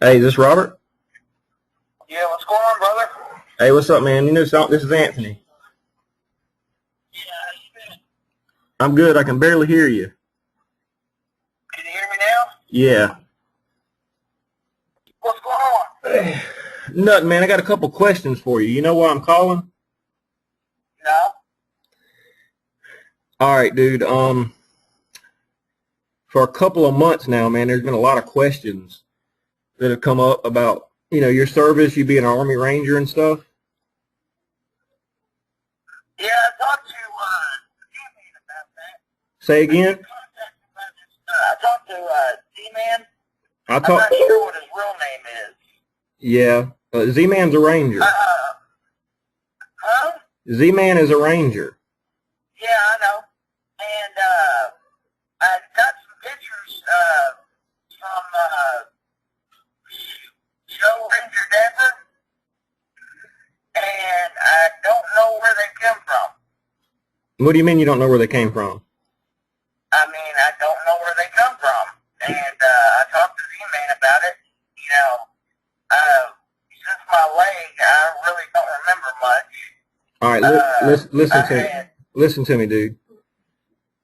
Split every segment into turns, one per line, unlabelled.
Hey, is this Robert?
Yeah, what's going on, brother?
Hey, what's up, man? You know something? This is Anthony.
Yeah, how you been?
I'm good. I can barely hear you.
Can you hear me now?
Yeah.
What's going on?
Nothing, man. I got a couple questions for you. You know why I'm calling?
No?
All right, dude. For a couple of months now, man, there's been a lot of questions that have come up about, your service, you being an Army Ranger and stuff.
Yeah, I talked to D-Man about that.
Say again?
I talked to D-Man.
I
I'm
talk.
not sure what his real name is.
Yeah. Z-Man's a Ranger.
Huh?
Z-Man is a Ranger.
Yeah, I know. And I got some pictures from Joe Ranger Denver, and I don't know where they come from.
What do you mean you don't know where they came from?
I mean, I don't know where they come from. And I talked to Z-Man about it. Since my leg, I really don't remember much.
All right, listen to me, dude.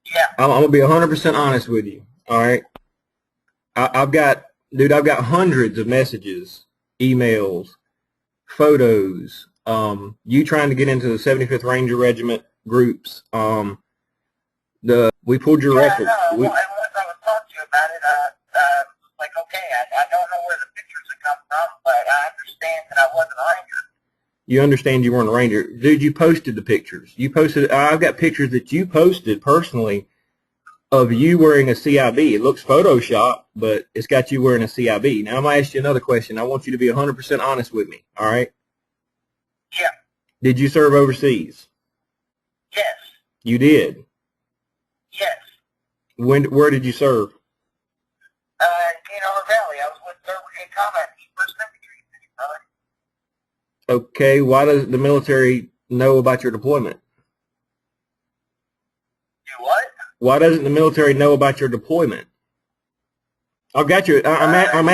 Yeah.
I'm going to be 100% honest with you, all right? I've got hundreds of messages, emails, photos, you trying to get into the 75th Ranger Regiment groups. We pulled your record.
And once I was talking to you about it, like, okay, I don't know where the pictures have come from, but I understand that I wasn't a Ranger.
You understand you weren't a Ranger. Dude, you posted the pictures. I've got pictures that you posted personally of you wearing a CIB. It looks Photoshopped, but it's got you wearing a CIB. Now, I'm going to ask you another question. I want you to be 100% honest with me, all right?
Yeah.
Did you serve overseas?
Yes.
You did?
Yes.
Where did you serve?
In our valley. I was with 3rd Brigade Combat Team, 1st Infantry, brother.
Okay, why does the military know about your deployment?
Do what?
Why doesn't the military know about your deployment? I've got you. I'm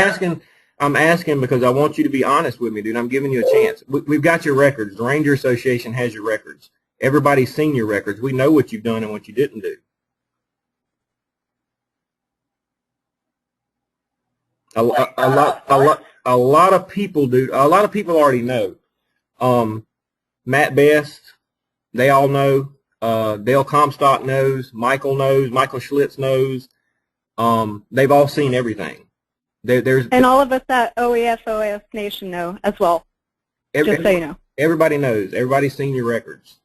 asking because I want you to be honest with me, dude. I'm giving you a chance. We've got your records. The Ranger Association has your records. Everybody's seen your records. We know what you've done and what you didn't do. A lot of people, dude. A lot of people already know. Matt Best, they all know. Dale Comstock knows. Michael knows. Michael Schlitz knows. They've all seen everything.
And all of us at OES Nation know as well, just so you know.
Everybody knows. Everybody's seen your records.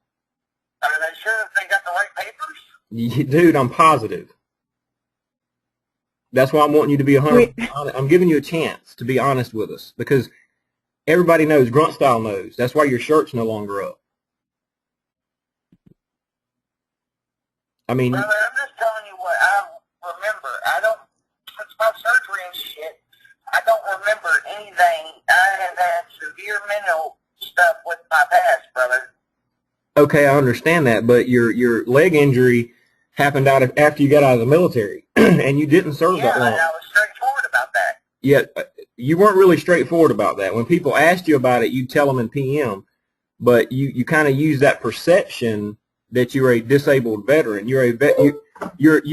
Are they sure if they got the right papers?
Dude, I'm positive. That's why I'm wanting you to be 100%. I'm giving you a chance to be honest with us because everybody knows. Grunt Style knows. That's why your shirt's no longer up. I mean,
brother, I'm just telling you what I remember. Since my surgery and shit, I don't remember anything. I have had severe mental stuff with my past, brother.
Okay, I understand that, but your leg injury happened after you got out of the military, and you didn't serve that long.
Yeah, I was straightforward about that.
Yeah, you weren't really straightforward about that. When people asked you about it, you tell them in PM, but you kind of use that perception that you're a disabled veteran. You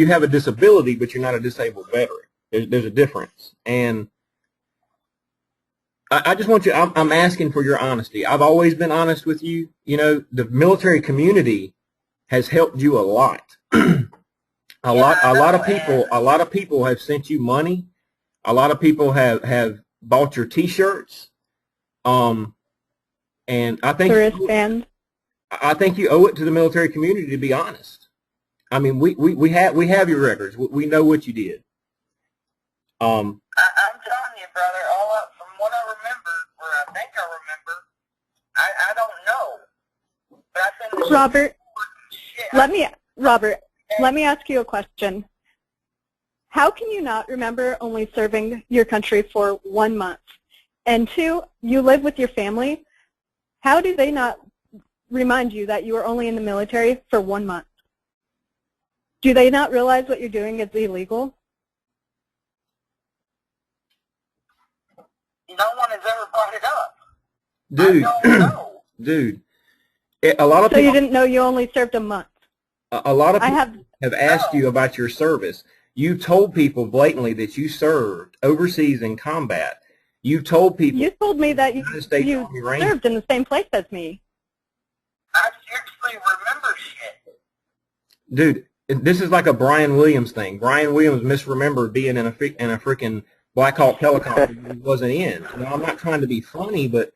have a disability, but you're not a disabled veteran. There's a difference, and I just want you. I'm asking for your honesty. I've always been honest with you. The military community has helped you a lot. A lot of people have sent you money. A lot of people have bought your T-shirts. And I think you owe it to the military community to be honest. I mean, we have your records. We know what you did.
I'm telling you, brother. From what I remember, or I think I remember, I don't know. But I've been
Robert, let me ask you a question. How can you not remember only serving your country for 1 month? And 2, you live with your family. How do they not remind you that you were only in the military for 1 month? Do they not realize what you're doing is illegal?
Dude,
I don't know.
dude, a lot of
So you
people,
didn't know you only served a month?
a lot of
I
people
have.
have asked you about your service. You told people blatantly that you served overseas in combat. You told people
You told me that
United States
you
Army Rangers.
served in the same place as me.
I seriously remember shit.
Dude, this is like a Brian Williams thing. Brian Williams misremembered being in a freaking Black Hawk helicopter he wasn't in. Now, I'm not trying to be funny, but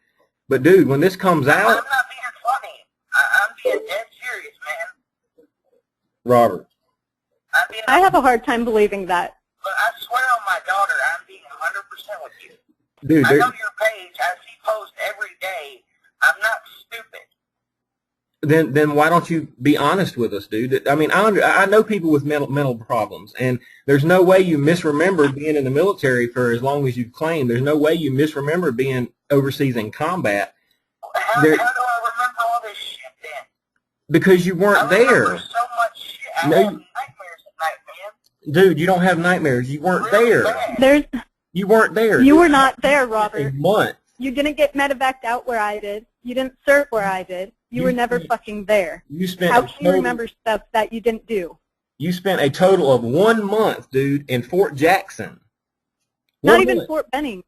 dude, when this comes
I'm
out,
not being funny. I'm being dead serious, man.
Robert,
I have a hard time believing that.
But I swear on my daughter, I'm being 100% with you.
dude,
I know your page. I see posts every day. I'm not stupid.
then why don't you be honest with us, dude? I mean, I know people with mental problems, and there's no way you misremembered being in the military for as long as you've claimed. There's no way you misremembered being overseas in combat.
How do I remember all this shit then?
Because you weren't
I remember
there.
so much shit. I
No,
have nightmares at night, man.
dude, you don't have nightmares. You weren't
Really
there.
bad.
You weren't there.
You
dude.
were not there,
A
Robert.
month.
You didn't get medevaced out where I did. You didn't serve where I did. You were never fucking there.
You spent
How can you remember stuff that you didn't do?
You spent a total of 1 month, dude, in Fort Jackson.
Not
1
even
month.
Fort Benning.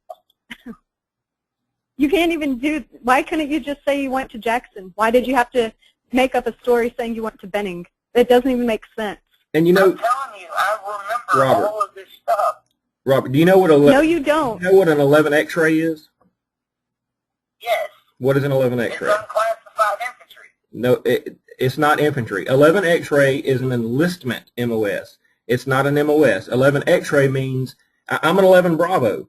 You can't even do. Why couldn't you just say you went to Jackson? Why did you have to make up a story saying you went to Benning? It doesn't even make sense.
And you know,
I'm telling you, I remember
Robert,
all of this stuff.
Robert, do you know what
No, you don't.
you know what an 11 X-ray is?
Yes.
What is an 11
It's
X-ray?
unclassified infantry.
No, it's not infantry. 11 X-ray is an enlistment MOS. It's not an MOS. 11 X-ray means I'm an 11 Bravo.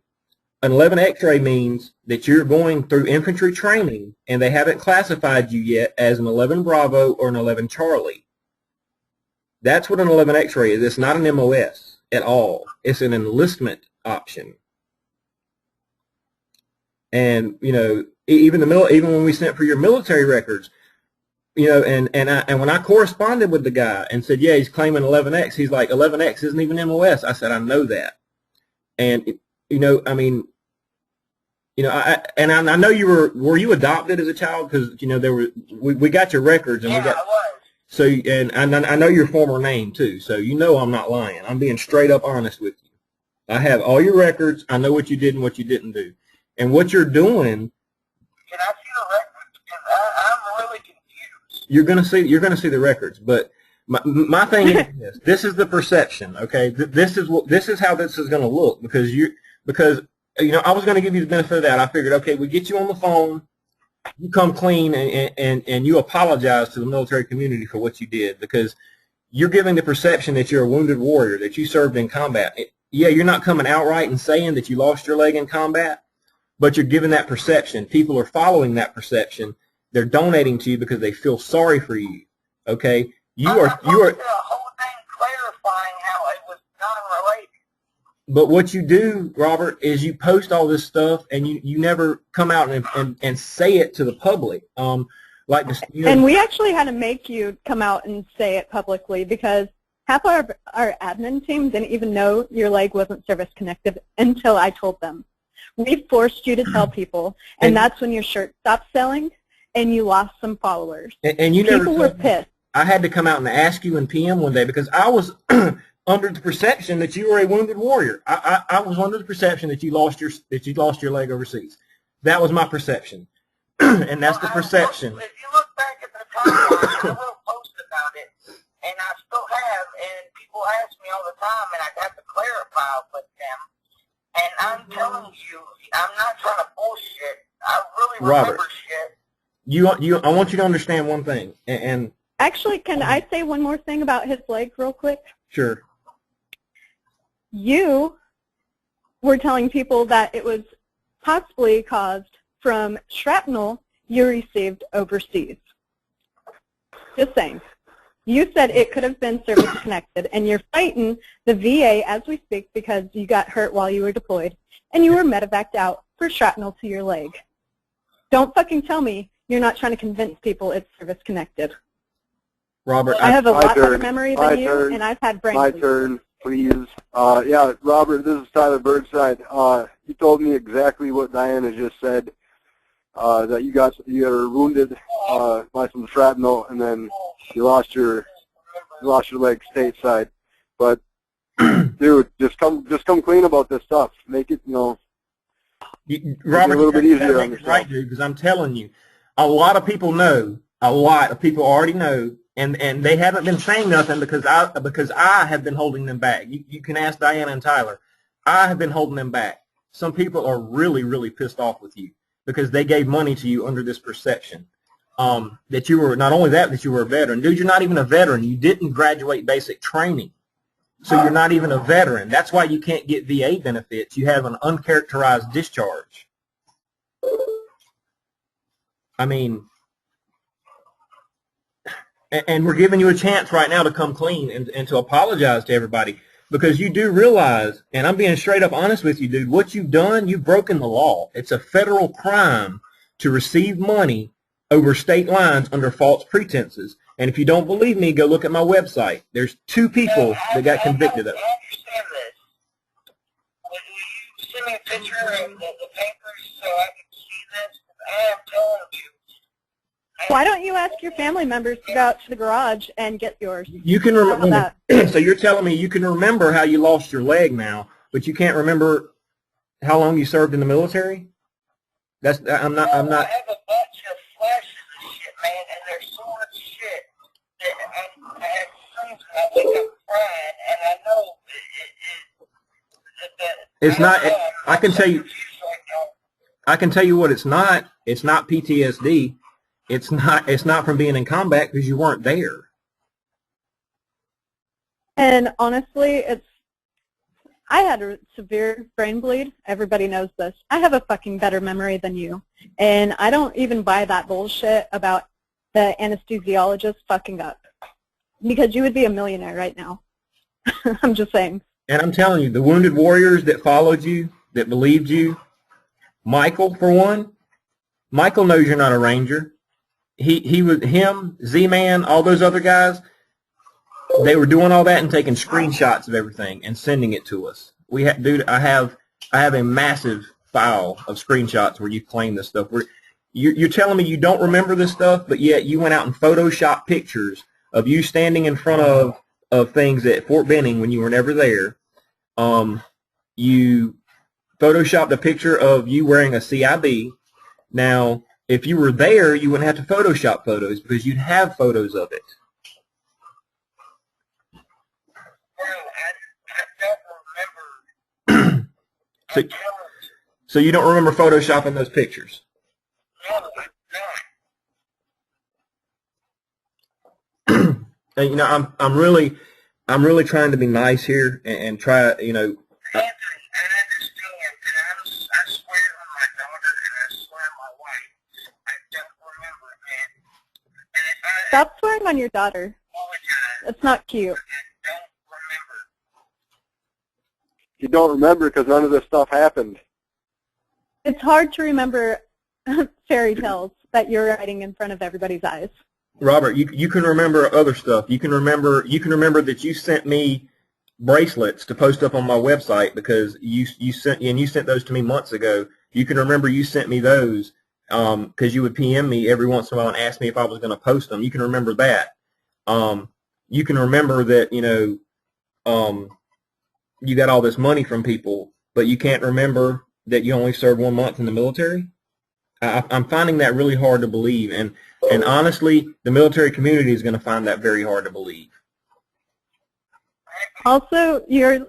An 11 X-ray means that you're going through infantry training and they haven't classified you yet as an 11 Bravo or an 11 Charlie. That's what an 11 X-ray is. It's not an MOS at all. It's an enlistment option. And, you know, even when we sent for your military records, you know, and when I corresponded with the guy and said, yeah, he's claiming 11X, he's like, 11X isn't even MOS. I said, I know that. And, you know, I mean, you know, I know were you adopted as a child? Because, you know, we got your records and
Yeah,
we got.
I was.
So, and I know your former name too, so you know I'm not lying. I'm being straight up honest with you. I have all your records. I know what you did and what you didn't do. And what you're doing.
Can I see the records? Because I'm really confused.
You're gonna see the records, but my thing is this. This is the perception, okay? This is how this is gonna look because you know, I was gonna give you the benefit of that. I figured, okay, we get you on the phone. You come clean and you apologize to the military community for what you did because you're giving the perception that you're a wounded warrior, that you served in combat. Yeah, you're not coming outright and saying that you lost your leg in combat, but you're giving that perception. People are following that perception. They're donating to you because they feel sorry for you. Okay, you are.
A whole thing clarifying how it was non-related.
But what you do, Robert, is you post all this stuff and you never come out and say it to the public. Like this, you know,
And we actually had to make you come out and say it publicly because half our admin team didn't even know your leg wasn't service connected until I told them. We forced you to tell people, and that's when your shirt stopped selling and you lost some followers.
And you never.
People were pissed.
I had to come out and ask you in PM one day because I was under the perception that you were a wounded warrior. I was under the perception that you lost your leg overseas. That was my perception, and that's the perception.
If you look back at the timeline, I wrote a post about it, and I still have, and people ask me all the time, and I have to clarify with them. And I'm telling you, I'm not trying to bullshit. I really remember
Robert,
shit.
I want you to understand one thing, and
Actually, can I say one more thing about his leg real quick?
sure.
You were telling people that it was possibly caused from shrapnel you received overseas. Just saying. You said it could have been service-connected, and you're fighting the VA as we speak because you got hurt while you were deployed, and you were medevaced out for shrapnel to your leg. Don't fucking tell me you're not trying to convince people it's service-connected.
Robert,
I have a lot better
turn.
memory
My
than you,
turn.
and I've had brain
My
bleeds.
turn, please. Yeah, Robert, this is Tyler Burnside. You told me exactly what Diana just said. that you were wounded by some shrapnel, and then you lost your leg stateside. But dude, just come clean about this stuff. Make it,
Robert,
make it a little bit easier on yourself.
right, dude, because I'm telling you, a lot of people know. A lot of people already know, and they haven't been saying nothing because I have been holding them back. You can ask Diana and Tyler. I have been holding them back. Some people are really, really pissed off with you because they gave money to you under this perception that you were, not only that you were a veteran. Dude, you're not even a veteran. You didn't graduate basic training. So you're not even a veteran. That's why you can't get VA benefits. You have an uncharacterized discharge. I mean, and we're giving you a chance right now to come clean and to apologize to everybody, because you do realize, and I'm being straight up honest with you, dude, what you've done, you've broken the law. It's a federal crime to receive money over state lines under false pretenses. And if you don't believe me, go look at my website. There's 2 people that got convicted of it.
I understand this. Will you send me a picture of the papers so I can see this? I am telling you.
Why don't you ask your family members to go out to the garage and get yours?
You can remember. So you're telling me you can remember how you lost your leg now, but you can't remember how long you served in the military? I'm not.
I have a bunch of flashes of shit, man, and there's so much shit that I have times when I wake up crying, and I know
It's not. I can tell you. I can tell you what it's not. It's not PTSD. It's not from being in combat because you weren't there.
And honestly, I had a severe brain bleed. Everybody knows this. I have a fucking better memory than you. And I don't even buy that bullshit about the anesthesiologist fucking up. Because you would be a millionaire right now. I'm just saying.
And I'm telling you, the wounded warriors that followed you, that believed you, Michael, for one, Michael knows you're not a ranger. He was, him, Z-Man, all those other guys, they were doing all that and taking screenshots of everything and sending it to us. Dude, I have a massive file of screenshots where you claim this stuff. You're telling me you don't remember this stuff, but yet you went out and photoshopped pictures of you standing in front of things at Fort Benning when you were never there. You photoshopped a picture of you wearing a CIB. Now, if you were there, you wouldn't have to Photoshop photos because you'd have photos of it.
I don't remember.
So you don't remember Photoshopping those pictures?
No, I don't.
And, you know, I'm really trying to be nice here and try, you know.
Anthony, I understand, and I swear on my daughter and I swear on my wife, I don't remember, man. And if I
Stop swearing on your daughter.
apologize,
That's not cute.
I don't remember.
You don't remember because none of this stuff happened.
It's hard to remember fairy tales that you're writing in front of everybody's eyes.
Robert, you can remember other stuff. You can remember that you sent me bracelets to post up on my website because you sent those to me months ago. You can remember you sent me those because you would PM me every once in a while and ask me if I was going to post them. You can remember that. You can remember that, you know, you got all this money from people, but you can't remember that you only served 1 month in the military. I'm finding that really hard to believe, and honestly, the military community is going to find that very hard to believe.
Also, you're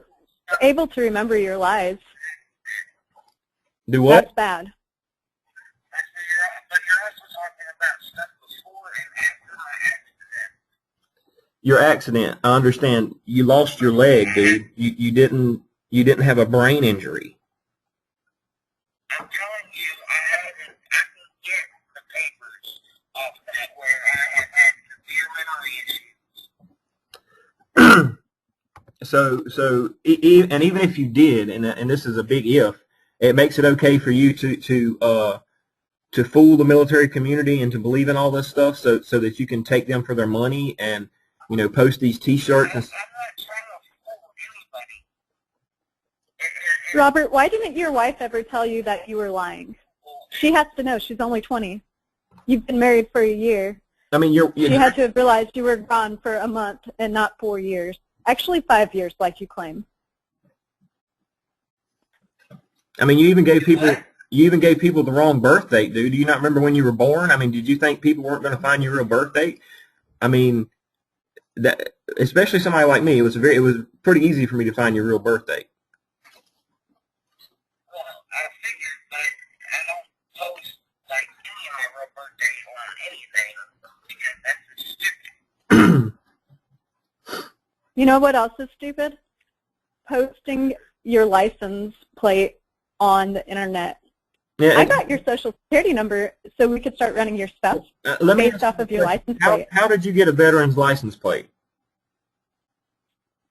able to remember your lies.
Do what?
That's bad.
But you're also talking about stuff before and after my accident.
Your accident, I understand. You lost your leg, dude. You didn't have a brain injury.
I'm telling you, I can get the papers off that where I have had severe memory issues.
So, and even if you did, and this is a big if, it makes it okay for you to fool the military community and to believe in all this stuff, so that you can take them for their money and, you know, post these T-shirts.
I'm not trying to fool anybody.
Robert, why didn't your wife ever tell you that you were lying?
Well,
She has to know. She's only 20. You've been married for a year.
I mean,
She had to have realized you were gone for a month and not 4 years. Actually, 5 years, like you claim.
I mean, you even gave people the wrong birth date, dude. Do you not remember when you were born? I mean, did you think people weren't going to find your real birth date? I mean, that especially somebody like me, it was pretty easy for me to find your real birth date.
Well, I figured, but I don't post like any of my real birthday on anything because that's just stupid.
You know what else is stupid? Posting your license plate on the internet.
Yeah,
I got your social security number so we could start running your stuff based off of your license plate.
How did you get a veteran's license plate?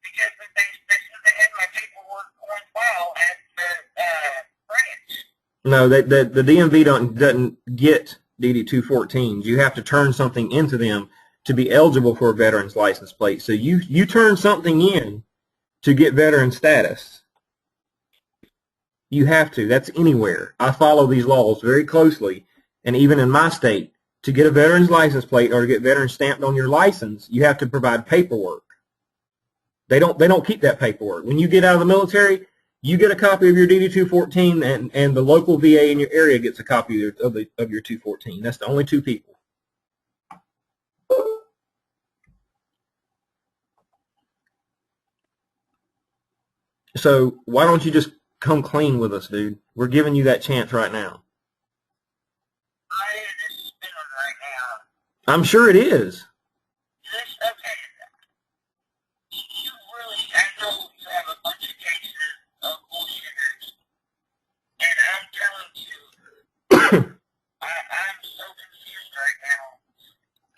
Because they said they had my paperwork on file at the branch.
No, the DMV doesn't get DD-214s. You have to turn something into them to be eligible for a veteran's license plate. So you turn something in to get veteran status. You have to. That's anywhere. I follow these laws very closely, and even in my state, to get a veteran's license plate or to get veteran stamped on your license, you have to provide paperwork. They don't keep that paperwork. When you get out of the military, you get a copy of your DD-214, and the local VA in your area gets a copy of your 214. That's the only two people. So why don't you just come clean with us, dude? We're giving you that chance right now.
I is spinning right now.
I'm sure it is.
Okay. You really, I know you have a bunch of cases of bullshitters, and I'm telling you, I'm so confused right now.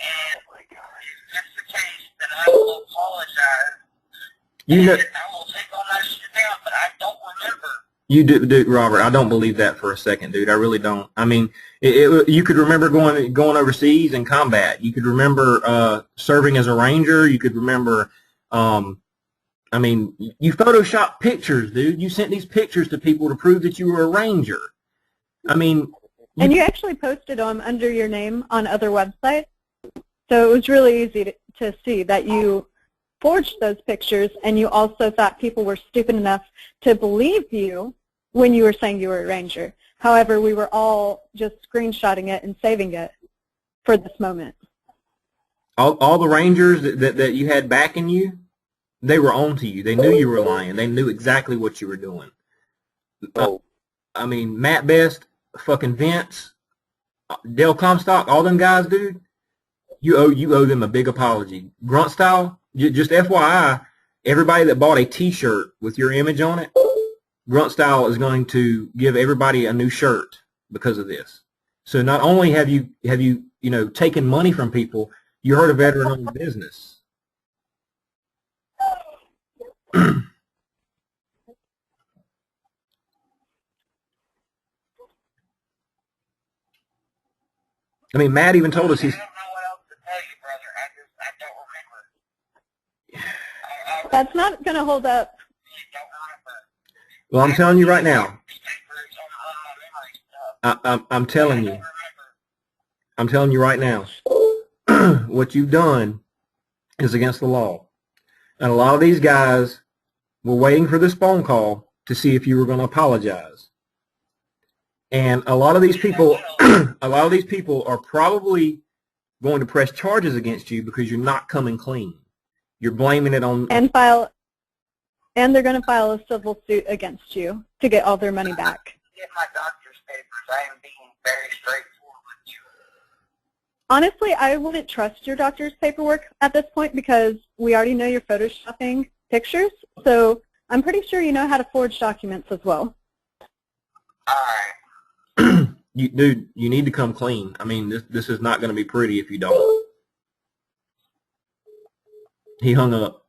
And if that's the case, then I will apologize.
You know,
I will take all that shit down, but I don't remember.
you do, Robert. I don't believe that for a second, dude. I really don't. I mean, you could remember going overseas in combat. You could remember serving as a ranger. You could remember. I mean, you Photoshop pictures, dude. You sent these pictures to people to prove that you were a ranger. I mean.
And you actually posted them under your name on other websites. So it was really easy to see that you forged those pictures, and you also thought people were stupid enough to believe you when you were saying you were a ranger. However, we were all just screenshotting it and saving it for this moment.
All the rangers that you had backing you, they were on to you. They knew you were lying. They knew exactly what you were doing. I mean, Matt Best, fucking Vince, Dale Comstock, all them guys, dude, you owe them a big apology. Grunt Style, just FYI, everybody that bought a T-shirt with your image on it, Grunt Style is going to give everybody a new shirt because of this. So not only have you taken money from people, you hurt a veteran-owned business. I mean, Matt even told us he's.
I don't know what else to tell you, brother. I don't remember.
That's not going to hold up.
I don't remember.
Well, I'm telling you right now.
On my memory stuff.
I'm telling you. I'm telling you right now. What you've done is against the law. And a lot of these guys were waiting for this phone call to see if you were going to apologize. And a lot of these people, are probably going to press charges against you because you're not coming clean. You're blaming it on
And they're going to file a civil suit against you to get all their money back.
Get my doctor's papers. I am being very straightforward with you.
Honestly, I wouldn't trust your doctor's paperwork at this point because we already know you're photoshopping pictures. So I'm pretty sure you know how to forge documents as well.
All right.
Dude, you need to come clean. I mean, this is not going to be pretty if you don't. He hung up.